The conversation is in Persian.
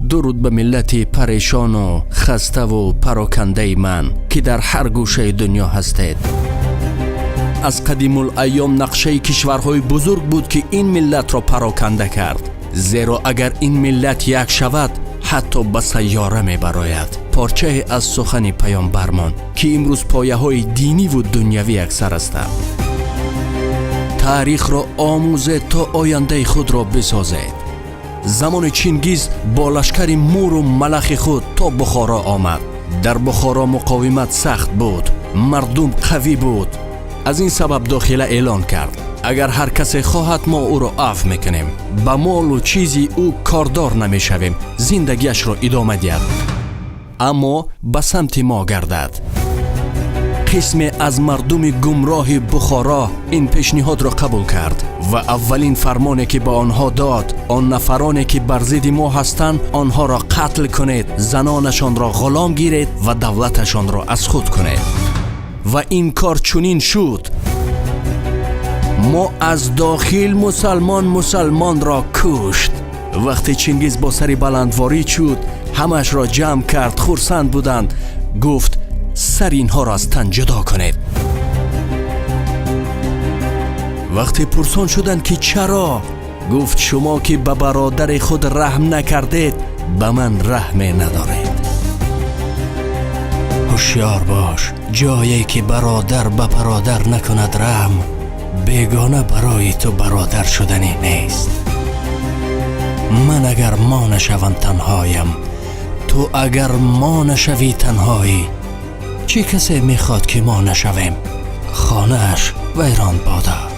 درود به ملت پریشان و خسته و پراکنده من که در هر گوشه دنیا هستید. از قدیم الایام نقشه کشورهای بزرگ بود که این ملت را پراکنده کرد. زیرا اگر این ملت یک شود حتی به سیاره می براید. پارچه از سخن پیامبرمان که امروز پایه های دینی و دنیوی اکثر است. تاریخ را آموزید تا آینده خود را بسازید. زمان چنگیز با لشکر مور و ملخ خود تا بخارا آمد. در بخارا مقاومت سخت بود، مردم قوی بود. از این سبب داخله اعلان کرد اگر هر کسی خواهد ما او را عفو میکنیم، به مال و چیزی او کاردار نمیشویم، زندگیش را ادامه دهد، اما به سمت ما گردد. قسمی از مردم گمراه بخارا این پیشنهاد را قبول کرد و اولین فرمانی که به آنها داد، آن نفرانی که بر ضد ما هستند آنها را قتل کنید، زنانشان را غلام گیرید و دولتشان را از خود کنید. و این کار چنین شد. ما از داخل مسلمان را کشت. وقتی چنگیز با سری بلندواری شد، همش را جمع کرد، خرسند بودند. گفت سر اینها را از تن جدا کنید. وقتی پرسان شدند که چرا، گفت شما که به برادر خود رحم نکردید، به من رحم ندارید. هوشیار باش، جایی که برادر به برادر نکند رحم، بیگانه برای تو برادر شدنی نیست. من اگر ما نشوم تنهایم، تو اگر ما نشوی تنهایی، چه کسی میخواد که ما نشویم؟ خانه‌اش ویران بادا.